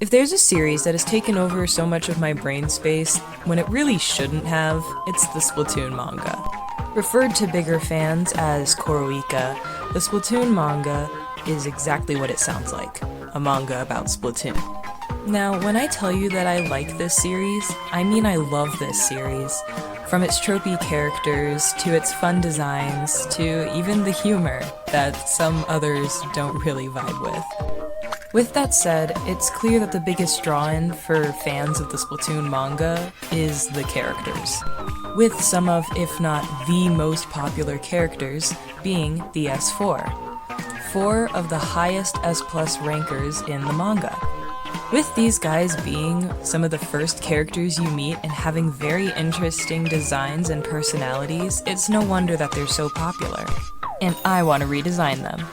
If there's a series that has taken over so much of my brain space when it really shouldn't have, it's the Splatoon manga. Referred to bigger fans as Koroika, the Splatoon manga is exactly what it sounds like, a manga about Splatoon. Now, when I tell you that I like this series, I mean I love this series. From its tropey characters, to its fun designs, to even the humor that some others don't really vibe with. With that said, it's clear that the biggest draw-in for fans of the Splatoon manga is the characters, with some of, if not the most popular characters, being the S4. 4 of the highest S+ rankers in the manga. With these guys being some of the first characters you meet and having very interesting designs and personalities, it's no wonder that they're so popular. And I want to redesign them.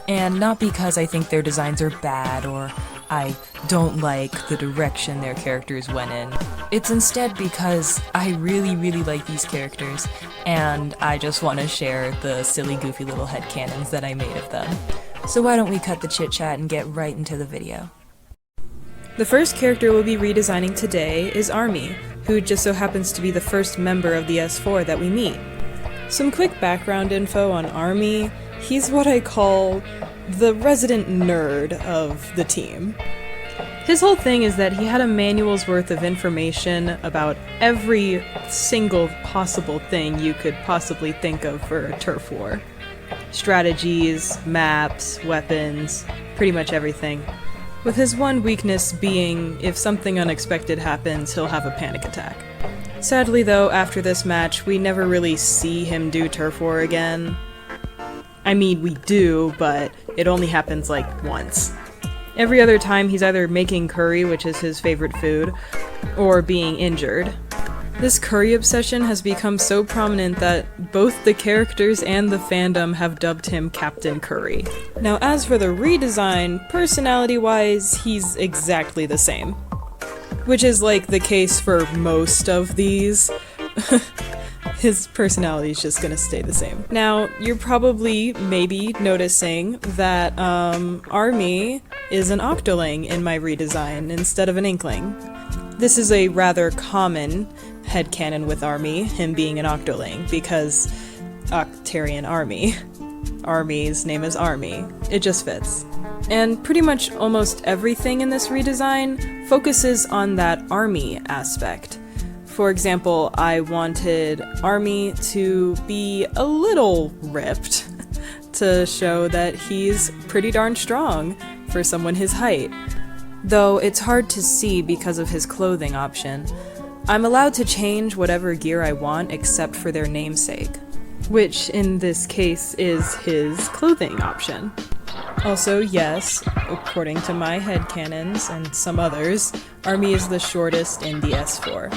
And not because I think their designs are bad or I don't like the direction their characters went in. It's instead because I really like these characters and I just want to share the silly goofy little headcanons that I made of them. So why don't we cut the chit chat and get right into the video. The first character we'll be redesigning today is Army, who just so happens to be the first member of the S4 that we meet. Some quick background info on Army: he's what I call the resident nerd of the team. His whole thing is that he had a manual's worth of information about every single possible thing you could possibly think of for a turf war. Strategies, maps, weapons, pretty much everything. With his one weakness being, if something unexpected happens, he'll have a panic attack. Sadly though, after this match, we never really see him do turf war again. I mean, we do, but it only happens like once. Every other time he's either making curry, which is his favorite food, or being injured. This curry obsession has become so prominent that both the characters and the fandom have dubbed him Captain Curry. Now as for the redesign, personality-wise, he's exactly the same. Which is like the case for most of these. His personality is just gonna stay the same. Now, you're probably maybe noticing that Army is an octoling in my redesign instead of an inkling. This is a rather common headcanon with Army, him being an octoling, because Octarian Army. Army's name is Army. It just fits. And pretty much almost everything in this redesign focuses on that Army aspect. For example, I wanted Army to be a little ripped to show that he's pretty darn strong for someone his height. Though it's hard to see because of his clothing option. I'm allowed to change whatever gear I want except for their namesake, which in this case is his clothing option. Also, yes, according to my headcanons and some others, Army is the shortest in the S4.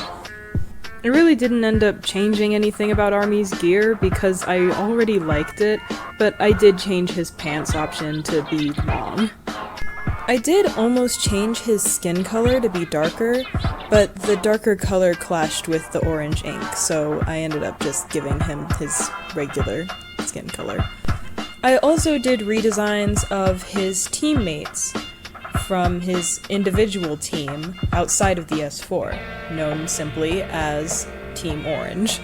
I really didn't end up changing anything about Army's gear because I already liked it, but I did change his pants option to be long. I did almost change his skin color to be darker, but the darker color clashed with the orange ink, so I ended up just giving him his regular skin color. I also did redesigns of his teammates from his individual team outside of the S4, known simply as Team Orange.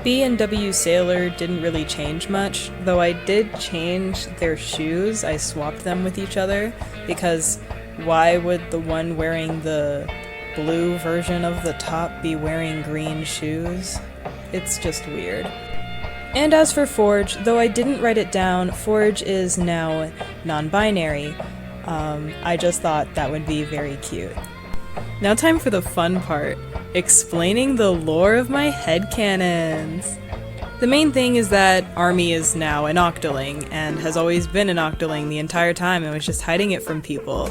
B and W Sailor didn't really change much, though I did change their shoes. I swapped them with each other, because why would the one wearing the blue version of the top be wearing green shoes? It's just weird. And as for Forge, though I didn't write it down, Forge is now non-binary. I just thought that would be very cute. Now time for the fun part, explaining the lore of my headcanons. The main thing is that Army is now an octoling, and has always been an octoling the entire time and was just hiding it from people.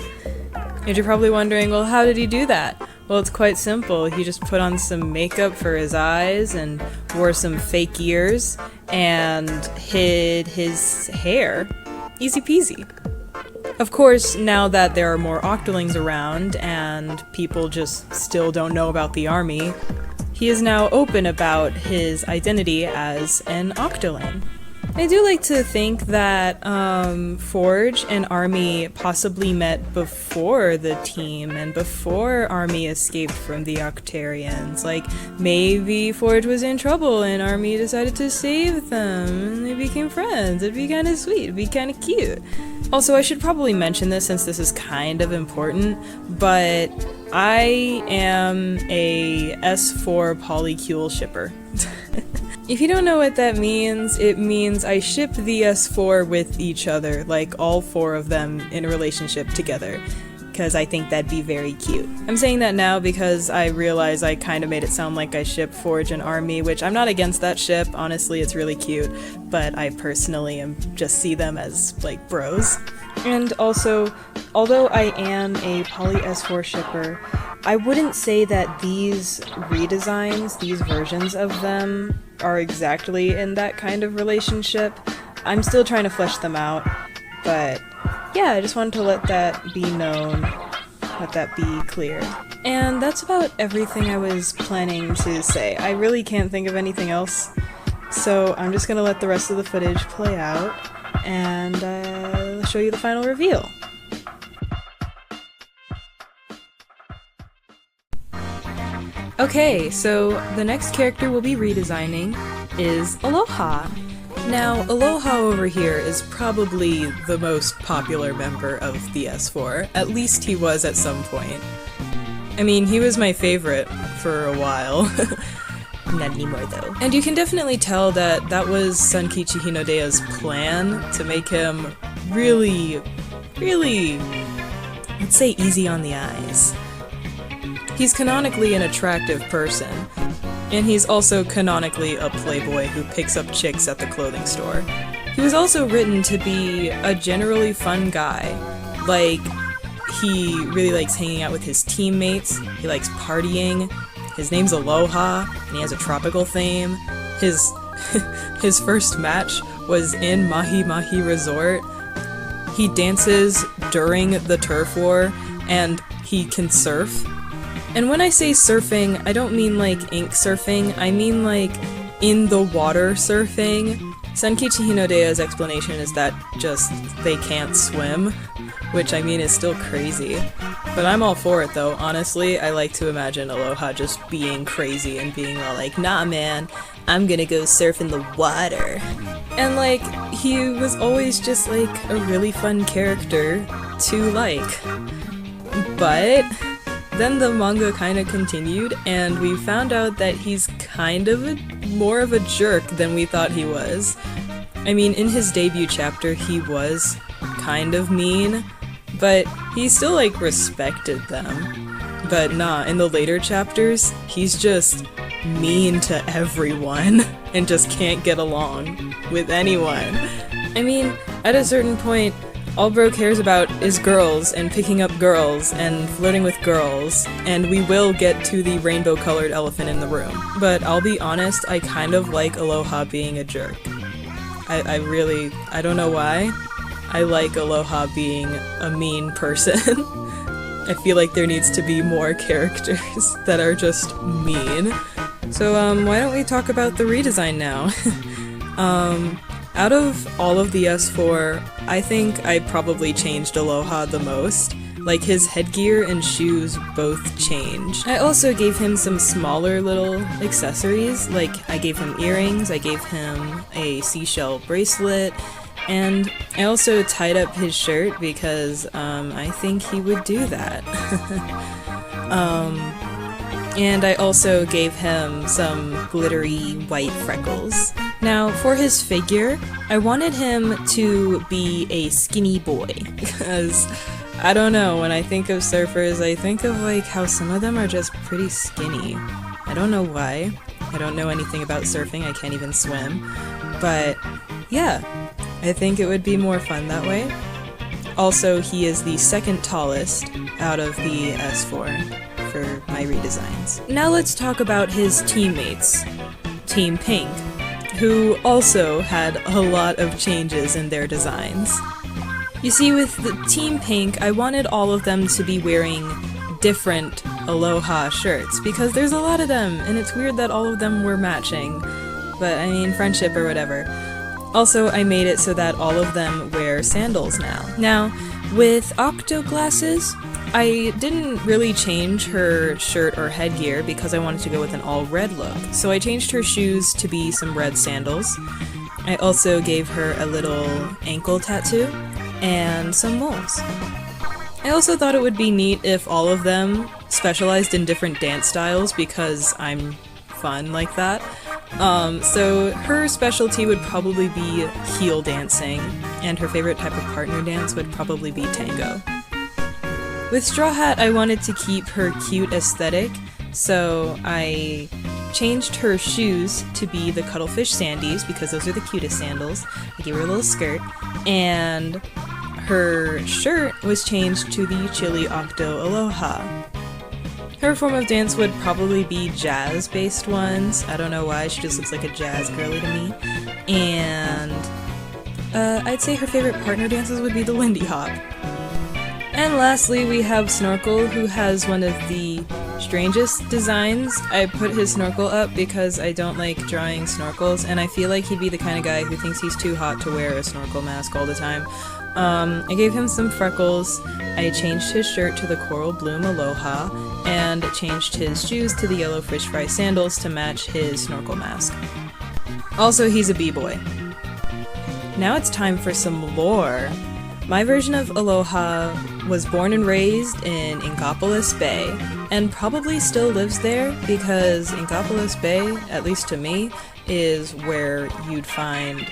And you're probably wondering, well, how did he do that? Well, it's quite simple. He just put on some makeup for his eyes and wore some fake ears and hid his hair. Easy peasy. Of course, now that there are more octolings around and people just still don't know about the Army, he is now open about his identity as an octoling. I do like to think that Forge and Army possibly met before the team and before Army escaped from the Octarians. Like, maybe Forge was in trouble and Army decided to save them and they became friends. It'd be kind of sweet, it'd be kind of cute. Also, I should probably mention this since this is kind of important, but I am a S4 polycule shipper. If you don't know what that means, it means I ship the S4 with each other, like all four of them in a relationship together, because I think that'd be very cute. I'm saying that now because I realize I kind of made it sound like I ship Forge and Army, which I'm not against that ship, honestly it's really cute, but I personally just see them as like bros. And also, although I am a poly S4 shipper, I wouldn't say that these redesigns, these versions of them, are exactly in that kind of relationship. I'm still trying to flesh them out, but yeah, I just wanted to let that be known, let that be clear. And that's about everything I was planning to say. I really can't think of anything else, so I'm just gonna let the rest of the footage play out and show you the final reveal. Okay, so the next character we'll be redesigning is Aloha. Now, Aloha over here is probably the most popular member of the S4, at least he was at some point. I mean, he was my favorite for a while. Not anymore though. And you can definitely tell that that was Sunkichi Hinodea's plan to make him really, let's say easy on the eyes. He's canonically an attractive person, and he's also canonically a playboy who picks up chicks at the clothing store. He was also written to be a generally fun guy. Like, he really likes hanging out with his teammates, he likes partying, his name's Aloha, and he has a tropical theme. His first match was in Mahi Mahi Resort. He dances during the turf war, and he can surf. And when I say surfing, I don't mean like ink surfing, I mean like in the water surfing. Sunkichi Hinodea's explanation is that just they can't swim, which I mean is still crazy. But I'm all for it though, honestly. I like to imagine Aloha just being crazy and being all like, nah man, I'm gonna go surf in the water. And like, he was always just like a really fun character to like. But then the manga kind of continued, and we found out that he's kind of more of a jerk than we thought he was. I mean, in his debut chapter, he was kind of mean, but he still, like, respected them. But nah, in the later chapters, he's just mean to everyone, and just can't get along with anyone. I mean, at a certain point, all bro cares about is girls, and picking up girls, and flirting with girls, and we will get to the rainbow-colored elephant in the room. But I'll be honest, I kind of like Aloha being a jerk. I don't know why. I like Aloha being a mean person. I feel like there needs to be more characters that are just mean. So, why don't we talk about the redesign now? Out of all of the S4, I think I probably changed Aloha the most. Like, his headgear and shoes both changed. I also gave him some smaller little accessories, like I gave him earrings, I gave him a seashell bracelet, and I also tied up his shirt because I think he would do that. And I also gave him some glittery white freckles. Now, for his figure, I wanted him to be a skinny boy, because, I don't know, when I think of surfers, I think of, like, how some of them are just pretty skinny. I don't know why. I don't know anything about surfing, I can't even swim. But, yeah, I think it would be more fun that way. Also, he is the second tallest out of the S4 for my redesigns. Now let's talk about his teammates, Team Pink, who also had a lot of changes in their designs. You see, with the Team Pink, I wanted all of them to be wearing different Aloha shirts, because there's a lot of them, and it's weird that all of them were matching, but I mean, friendship or whatever. Also, I made it so that all of them wear sandals now. Now, with Octo glasses, I didn't really change her shirt or headgear because I wanted to go with an all-red look. So I changed her shoes to be some red sandals. I also gave her a little ankle tattoo and some moles. I also thought it would be neat if all of them specialized in different dance styles because I'm fun like that. So her specialty would probably be heel dancing, and her favorite type of partner dance would probably be tango. With Straw Hat, I wanted to keep her cute aesthetic, so I changed her shoes to be the Cuttlefish Sandies because those are the cutest sandals. I gave her a little skirt, and her shirt was changed to the Chili Octo Aloha. Her form of dance would probably be jazz-based ones. I don't know why, she just looks like a jazz girly to me. And I'd say her favorite partner dances would be the Lindy Hop. And lastly, we have Snorkel, who has one of the strangest designs. I put his snorkel up because I don't like drawing snorkels, and I feel like he'd be the kind of guy who thinks he's too hot to wear a snorkel mask all the time. I gave him some freckles, I changed his shirt to the Coral Bloom Aloha, and changed his shoes to the yellow fish fry sandals to match his snorkel mask. Also, he's a b-boy. Now it's time for some lore. My version of Aloha was born and raised in Inkopolis Bay, and probably still lives there because Inkopolis Bay, at least to me, is where you'd find,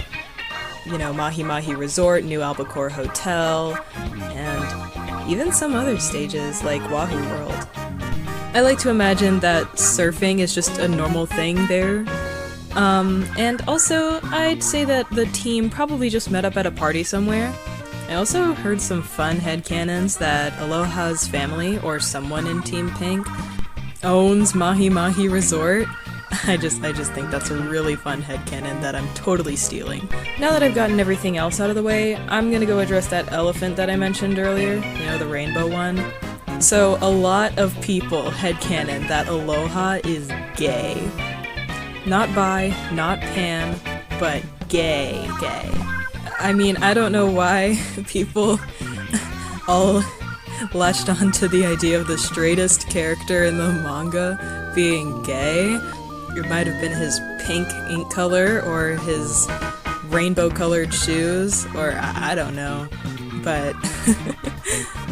you know, Mahi Mahi Resort, New Albacore Hotel, and even some other stages like Wahoo World. I like to imagine that surfing is just a normal thing there. And also, I'd say that the team probably just met up at a party somewhere. I also heard some fun headcanons that Aloha's family, or someone in Team Pink, owns Mahi Mahi Resort. I just think that's a really fun headcanon that I'm totally stealing. Now that I've gotten everything else out of the way, I'm gonna go address that elephant that I mentioned earlier, you know, the rainbow one. So a lot of people headcanon that Aloha is gay. Not bi, not pan, but gay. I mean, I don't know why people all latched onto the idea of the straightest character in the manga being gay. It might have been his pink ink color, or his rainbow-colored shoes, or I don't know. But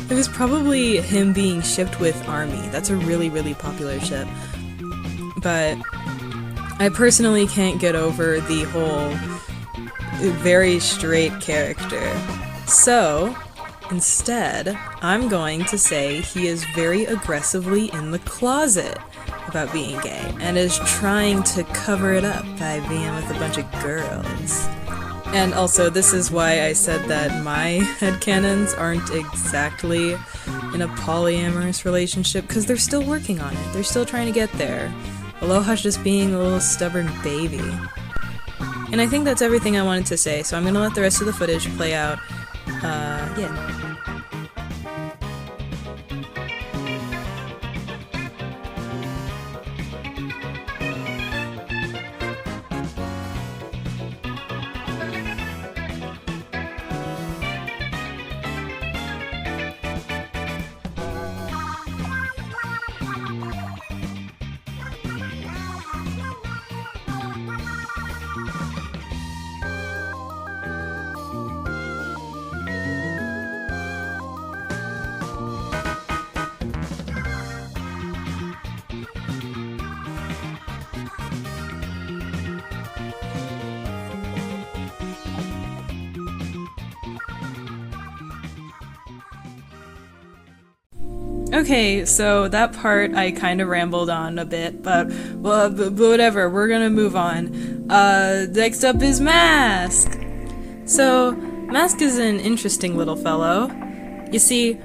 it was probably him being shipped with Army. That's a really, really popular ship. But I personally can't get over the whole very straight character. So, instead, I'm going to say he is very aggressively in the closet about being gay, and is trying to cover it up by being with a bunch of girls. And also, this is why I said that my headcanons aren't exactly in a polyamorous relationship, because they're still working on it. They're still trying to get there. Aloha's just being a little stubborn baby. And I think that's everything I wanted to say, so I'm gonna let the rest of the footage play out. Yeah. Okay, so that part I kind of rambled on a bit, but whatever, we're gonna move on. Next up is Mask! So, Mask is an interesting little fellow. You see,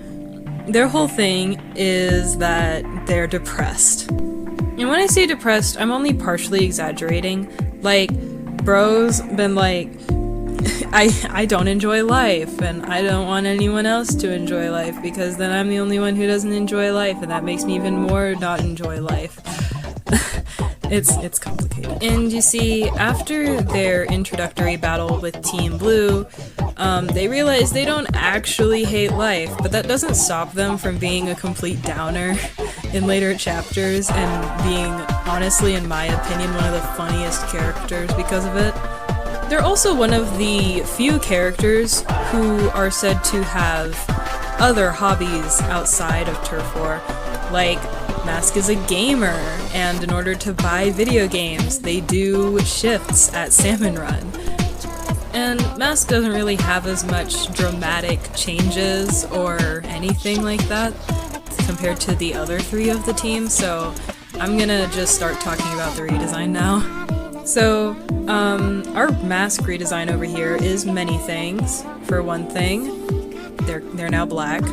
their whole thing is that they're depressed. And when I say depressed, I'm only partially exaggerating. Like, bro's been like, I don't enjoy life, and I don't want anyone else to enjoy life, because then I'm the only one who doesn't enjoy life, and that makes me even more not enjoy life. It's complicated. And you see, after their introductory battle with Team Blue, they realize they don't actually hate life, but that doesn't stop them from being a complete downer in later chapters and being, honestly, in my opinion, one of the funniest characters because of it. They're also one of the few characters who are said to have other hobbies outside of Turf War. Like, Mask is a gamer, and in order to buy video games, they do shifts at Salmon Run. And Mask doesn't really have as much dramatic changes or anything like that compared to the other three of the team, so I'm gonna just start talking about the redesign now. So, our Mask redesign over here is many things. For one thing, they're now black.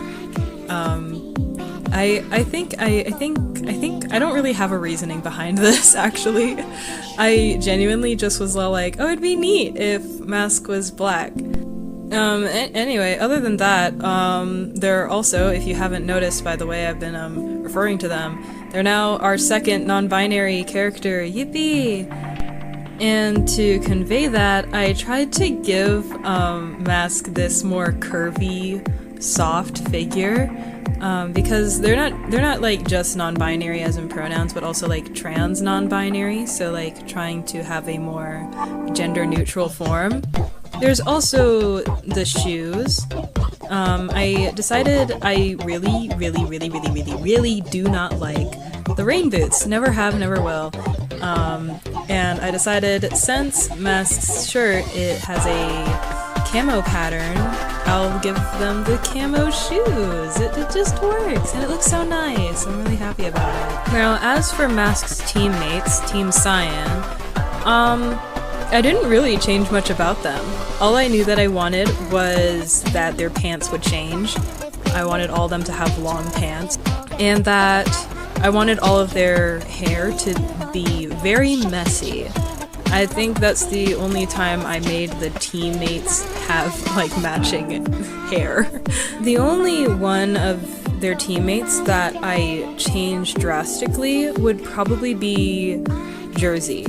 I think I don't really have a reasoning behind this, actually. I genuinely just was like, oh, it'd be neat if Mask was black. Anyway, other than that, they're also, if you haven't noticed by the way I've been referring to them, they're now our second non-binary character, yippee! And to convey that, I tried to give Mask this more curvy, soft figure, because they're not like just non-binary as in pronouns, but also like trans non-binary, so like trying to have a more gender-neutral form. There's also the shoes. I decided I really do not like the rain boots. Never have, never will. And I decided, since Mask's shirt, it has a camo pattern, I'll give them the camo shoes. It just works, and it looks so nice. I'm really happy about it. Now, as for Mask's teammates, Team Cyan, I didn't really change much about them. All I knew that I wanted was that their pants would change. I wanted all of them to have long pants, and that I wanted all of their hair to be very messy. I think that's the only time I made the teammates have, like, matching hair. The only one of their teammates that I changed drastically would probably be Jersey,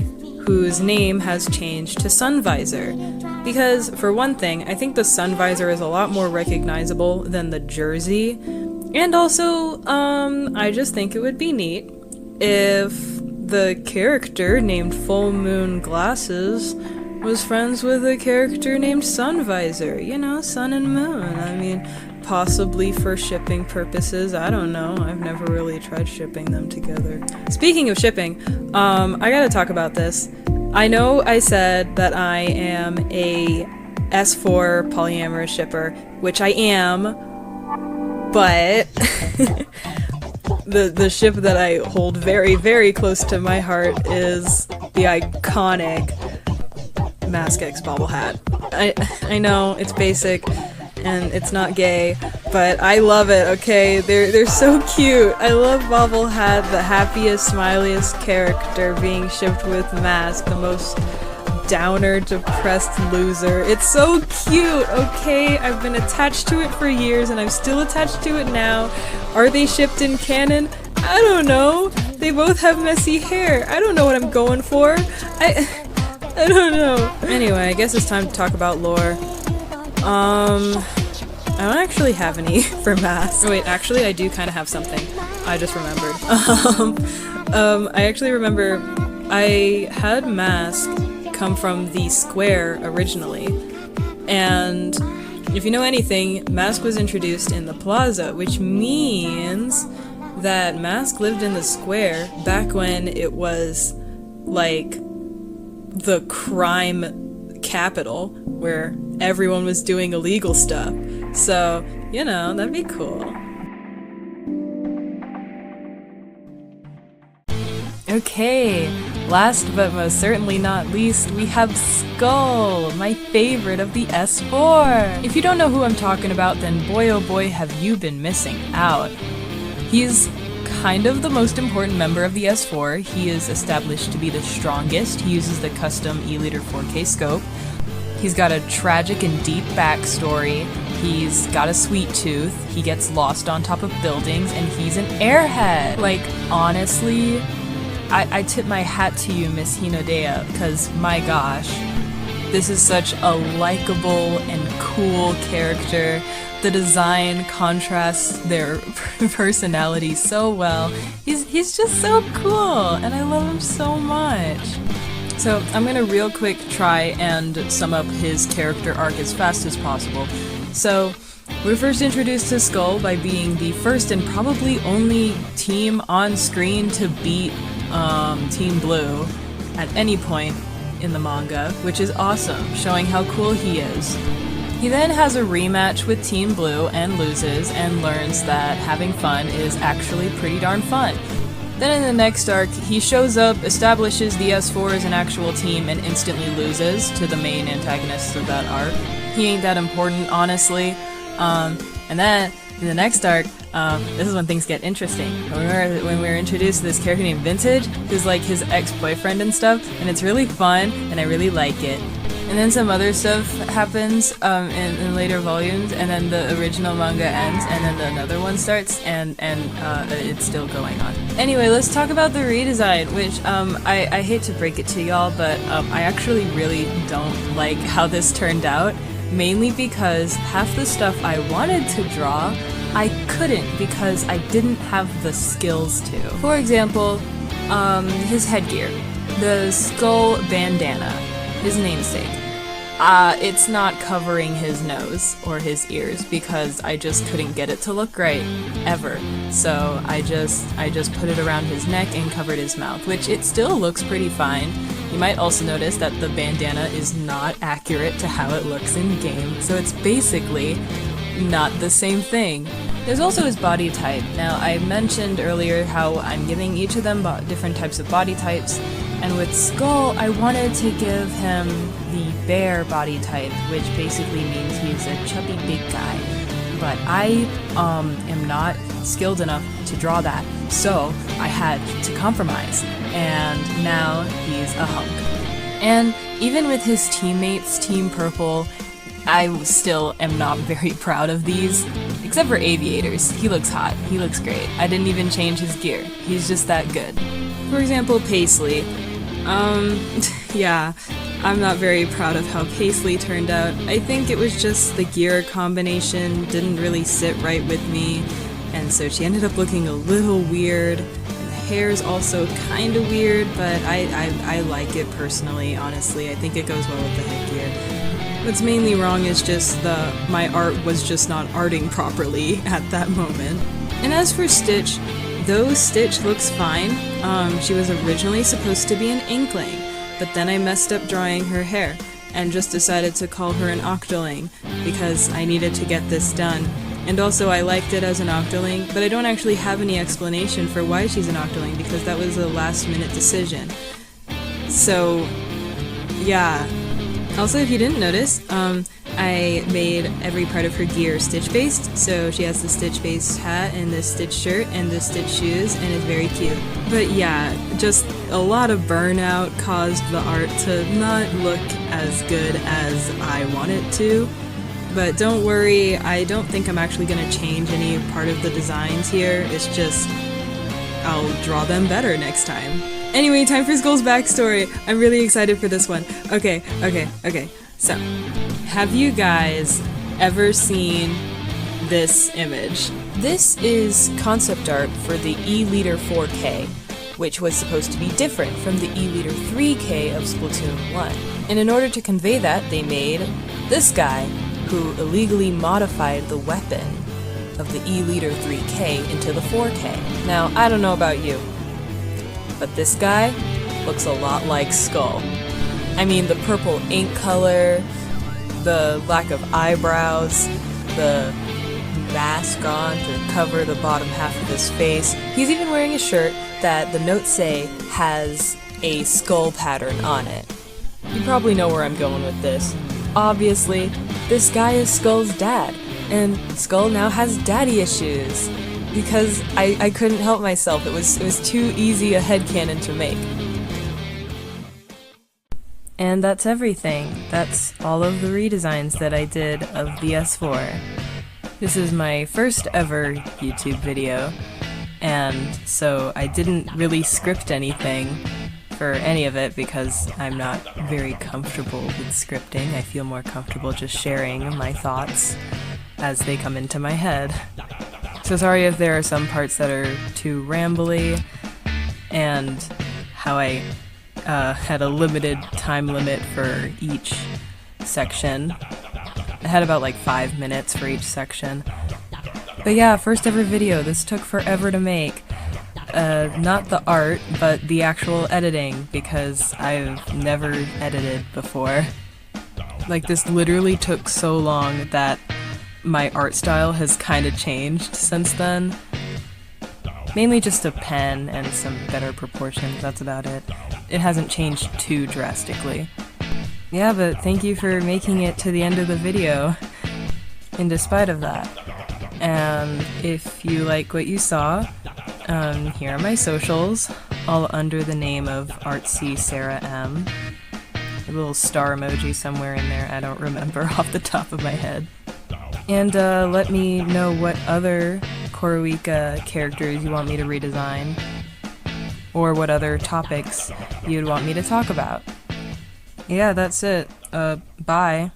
whose name has changed to Sun Visor. Because, for one thing, I think the Sun Visor is a lot more recognizable than the Jersey. And also, I just think it would be neat if the character named Full Moon Glasses was friends with a character named Sun Visor. You know, sun and moon. I mean, possibly for shipping purposes. I don't know. I've never really tried shipping them together. Speaking of shipping, I gotta talk about this. I know I said that I am a S4 polyamorous shipper, which I am, but the ship that I hold very, very close to my heart is the iconic Mask X Bobble Hat. I know, it's basic, and it's not gay, but I love it, okay? They're so cute. I love Bobble Hat, the happiest, smiliest character being shipped with Mask, the most downer, depressed loser. It's so cute, okay? I've been attached to it for years, and I'm still attached to it now. Are they shipped in canon? I don't know. They both have messy hair. I don't know what I'm going for. I don't know. Anyway, I guess it's time to talk about lore. I don't actually have any for Mask. Oh, wait, actually I do kind of have something. I just remembered. I actually remember I had Mask come from the square originally, and if you know anything, Mask was introduced in the plaza, which means that Mask lived in the square back when it was like the crime capital where everyone was doing illegal stuff. So, you know, that'd be cool. Okay, last but most certainly not least, we have Skull, my favorite of the S4. If you don't know who I'm talking about, then boy oh boy have you been missing out. He's kind of the most important member of the S4. He is established to be the strongest. He uses the custom E-liter 4K scope. He's got a tragic and deep backstory. He's got a sweet tooth. He gets lost on top of buildings, and he's an airhead. Like, honestly, I tip my hat to you, Miss Hinodea, because my gosh, this is such a likable and cool character. The design contrasts their personalities so well. He's just so cool, and I love him so much. So I'm gonna real quick try and sum up his character arc as fast as possible. So we're first introduced to Skull by being the first and probably only team on screen to beat Team Blue at any point in the manga, which is awesome, showing how cool he is. He then has a rematch with Team Blue and loses, and learns that having fun is actually pretty darn fun. Then in the next arc, he shows up, establishes the S4 as an actual team, and instantly loses to the main antagonists of that arc. He ain't that important, honestly. And then in the next arc, this is when things get interesting. When we're introduced to this character named Vintage, who's like his ex-boyfriend and stuff, and it's really fun, and I really like it. And then some other stuff happens in later volumes, and then the original manga ends, and then another one starts, and it's still going on. Anyway, let's talk about the redesign, which I hate to break it to y'all, but I actually really don't like how this turned out, mainly because half the stuff I wanted to draw, I couldn't because I didn't have the skills to. For example, his headgear, the skull bandana, his namesake. It's not covering his nose or his ears because I just couldn't get it to look right, ever. So I just put it around his neck and covered his mouth, which it still looks pretty fine. You might also notice that the bandana is not accurate to how it looks in game, so it's basically not the same thing. There's also his body type. Now, I mentioned earlier how I'm giving each of them different types of body types, and with Skull, I wanted to give him the bear body type, which basically means he's a chubby big guy. But I am not skilled enough to draw that, so I had to compromise, and now he's a hunk. And even with his teammates, Team Purple, I still am not very proud of these, except for Aviators. He looks hot, he looks great. I didn't even change his gear, he's just that good. For example, Paisley. Yeah, I'm not very proud of how Paisley turned out. I think it was just the gear combination didn't really sit right with me, and so she ended up looking a little weird. And the hair's also kinda weird, but I like it personally, honestly. I think it goes well with the headgear. What's mainly wrong is just my art was just not arting properly at that moment. And as for Stitch, though Stitch looks fine, she was originally supposed to be an Inkling, but then I messed up drawing her hair, and just decided to call her an Octoling, because I needed to get this done. And also I liked it as an Octoling, but I don't actually have any explanation for why she's an Octoling, because that was a last minute decision. So, yeah. Also, if you didn't notice, I made every part of her gear Stitch-based, so she has the Stitch-based hat and the Stitch shirt and the Stitch shoes, and it's very cute. But yeah, just a lot of burnout caused the art to not look as good as I want it to. But don't worry, I don't think I'm actually going to change any part of the designs here, it's just I'll draw them better next time. Anyway, time for Skull's backstory. I'm really excited for this one. Okay. So, have you guys ever seen this image? This is concept art for the E-Liter 4K, which was supposed to be different from the E-Liter 3K of Splatoon 1. And in order to convey that, they made this guy, who illegally modified the weapon of the E-Liter 3K into the 4K. Now, I don't know about you, but this guy looks a lot like Skull. I mean, the purple ink color, the lack of eyebrows, the mask on to cover the bottom half of his face. He's even wearing a shirt that the notes say has a skull pattern on it. You probably know where I'm going with this. Obviously, this guy is Skull's dad, and Skull now has daddy issues. Because I couldn't help myself, it was too easy a headcanon to make. And that's everything. That's all of the redesigns that I did of the S4. This is my first ever YouTube video, and so I didn't really script anything for any of it because I'm not very comfortable with scripting. I feel more comfortable just sharing my thoughts as they come into my head. So sorry if there are some parts that are too rambly, and how I had a limited time limit for each section. I had about like 5 minutes for each section. But yeah, first ever video. This took forever to make. Not the art, but the actual editing, because I've never edited before. Like, this literally took so long that my art style has kind of changed since then. Mainly just a pen and some better proportions, that's about it. It hasn't changed too drastically. Yeah, but thank you for making it to the end of the video, in despite of that. And if you like what you saw, here are my socials, all under the name of artsy Sara.M. A little star emoji somewhere in there, I don't remember off the top of my head. And let me know what other Koruika characters you want me to redesign, or what other topics you'd want me to talk about. Yeah, that's it. Bye.